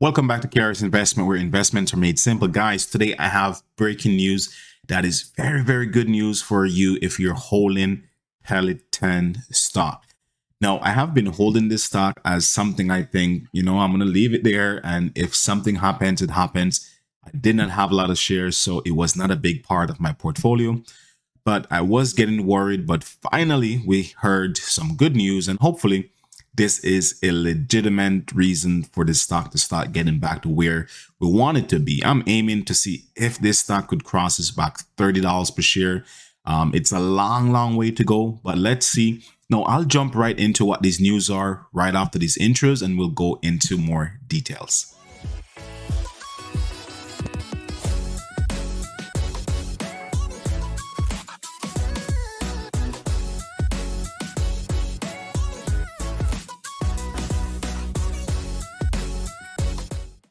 Welcome back to KRS Investment, where investments are made simple. Guys, today I have breaking news that is very, very good news for you if you're holding Peloton stock. Now, I have been holding this stock as something I think, I'm going to leave it there. And if something happens, it happens. I did not have a lot of shares, so it was not a big part of my portfolio. But I was getting worried. But finally, we heard some good news, and hopefully, this is a legitimate reason for this stock to start getting back to where we want it to be. I'm aiming to see if this stock could cross this back $30 per share. It's a long, long way to go, but let's see. No, I'll jump right into what these news are right after these intros, and we'll go into more details.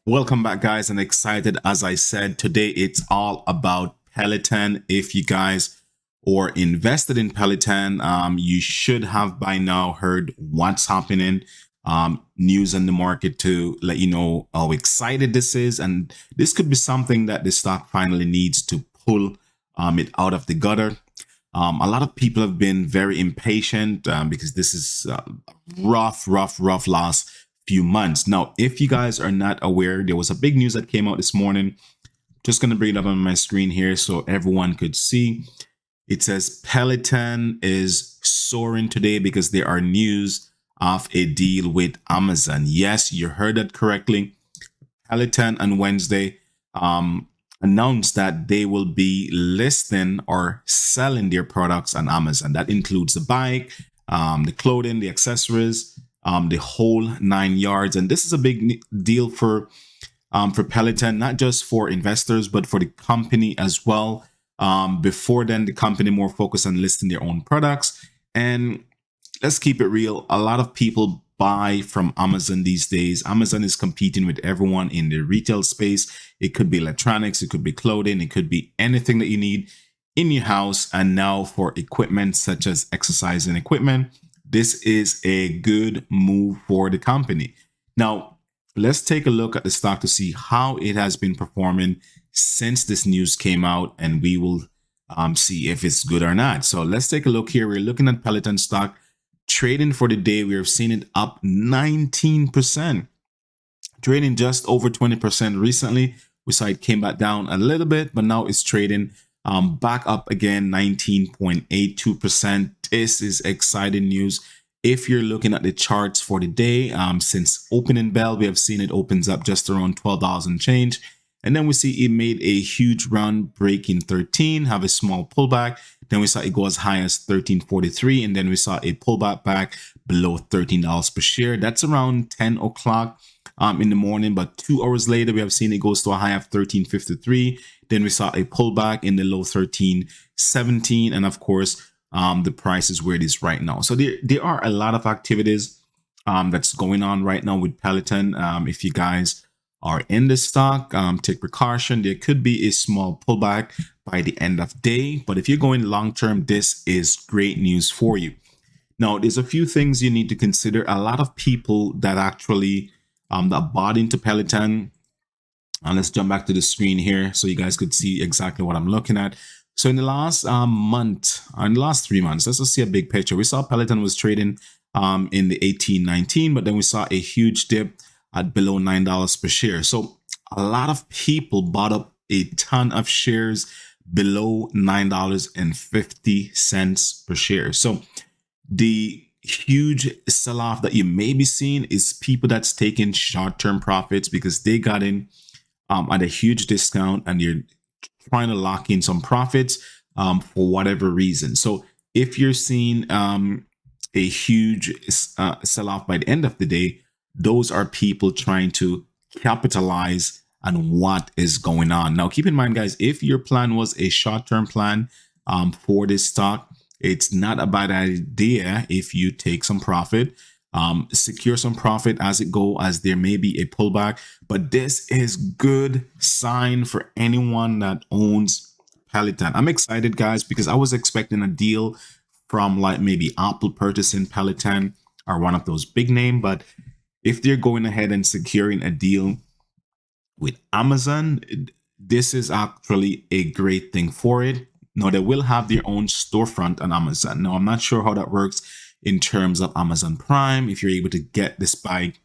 Welcome back, guys, and excited. As I said, today it's all about Peloton. If you guys are invested in Peloton, you should have by now heard what's happening, news in the market to let you know how excited this is. And this could be something that the stock finally needs to pull it out of the gutter. A lot of people have been very impatient because this is rough last few months. Now, if you guys are not aware, there was a big news that came out this morning. Just going to bring it up on my screen here so everyone could see. It says Peloton is soaring today because there are news of a deal with Amazon. Yes, you heard that correctly. Peloton on Wednesday announced that they will be listing or selling their products on Amazon. That includes the bike, the clothing, the accessories, the whole 9 yards. And this is a big deal for Peloton, not just for investors, but for the company as well. Before then, the company more focused on listing their own products. And let's keep it real. A lot of people buy from Amazon these days. Amazon is competing with everyone in the retail space. It could be electronics, it could be clothing, it could be anything that you need in your house. And now for equipment such as exercising equipment, this is a good move for the company. Now, let's take a look at the stock to see how it has been performing since this news came out, and we will see if it's good or not. So let's take a look here. We're looking at Peloton stock trading for the day. We have seen it up 19%, trading just over 20% recently. We saw it came back down a little bit, but now it's trading back up again, 19.82%. This is exciting news. If you're looking at the charts for the day, since opening bell, we have seen it opens up just around $12 and change. And then we see it made a huge run, breaking 13, have a small pullback. Then we saw it go as high as 13.43. And then we saw a pullback back below $13 per share. That's around 10 o'clock in the morning. But 2 hours later, we have seen it goes to a high of 13.53. Then we saw a pullback in the low 13.17. And of course, the price is where it is right now. So there are a lot of activities that's going on right now with Peloton. If you guys are in the stock, take precaution. There could be a small pullback by the end of day. But if you're going long term, this is great news for you. Now, there's a few things you need to consider. A lot of people that actually that bought into Peloton. And let's jump back to the screen here so you guys could see exactly what I'm looking at. So in the last month, in the last 3 months, let's just see a big picture. We saw Peloton was trading in the 18-19, but then we saw a huge dip at below $9 per share. So a lot of people bought up a ton of shares below $9.50 per share. So the huge sell-off that you may be seeing is people that's taking short-term profits because they got in at a huge discount and you're trying to lock in some profits for whatever reason. So if you're seeing a huge sell-off by the end of the day, those are people trying to capitalize on what is going on. Now, keep in mind, guys, if your plan was a short-term plan for this stock, it's not a bad idea if you take some profit. Secure some profit as it go, as there may be a pullback. But this is good sign for anyone that owns Peloton. I'm excited, guys, because I was expecting a deal from like maybe Apple purchasing Peloton or one of those big name. But if they're going ahead and securing a deal With Amazon, this is actually a great thing for it. Now, they will have their own storefront on Amazon. Now, I'm not sure how that works in terms of Amazon Prime, if you're able to get this bike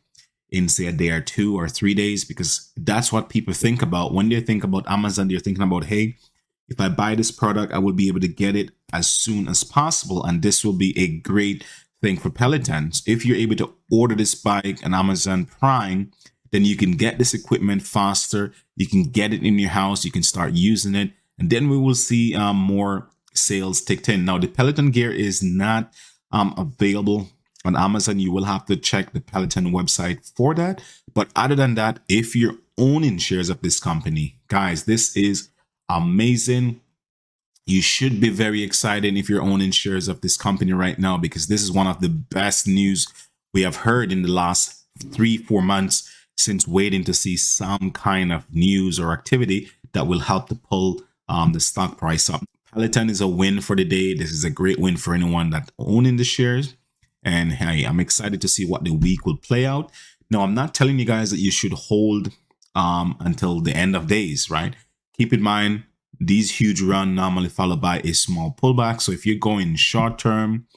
in, say, a day or 2 or 3 days, because that's what people think about. When they think about Amazon, they're thinking about, hey, if I buy this product, I will be able to get it as soon as possible. And this will be a great thing for Peloton. So if you're able to order this bike on Amazon Prime, then you can get this equipment faster. You can get it in your house. You can start using it. And then we will see more sales ticked in. Now, the Peloton gear is not available on Amazon. You will have to check the Peloton website for that. But other than that, if you're owning shares of this company, guys, this is amazing. You should be very excited if you're owning shares of this company right now, because this is one of the best news we have heard in the last 3-4 months, since waiting to see some kind of news or activity that will help to pull the stock price up. Peloton is a win for the day. This is a great win for anyone that owning the shares. And hey, I'm excited to see what the week will play out. Now, I'm not telling you guys that you should hold until the end of days, right? Keep in mind, these huge run normally followed by a small pullback. So if you're going short term,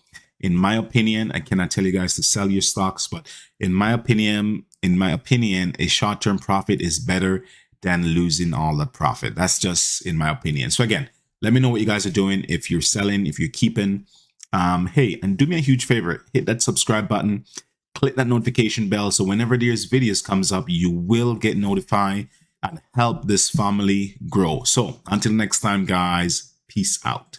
in my opinion, I cannot tell you guys to sell your stocks, but in my opinion, a short-term profit is better than losing all that profit. That's just in my opinion. So again, let me know what you guys are doing. If you're selling, if you're keeping, hey, and do me a huge favor, hit that subscribe button, click that notification bell. So whenever there's videos comes up, you will get notified and help this family grow. So until next time, guys, peace out.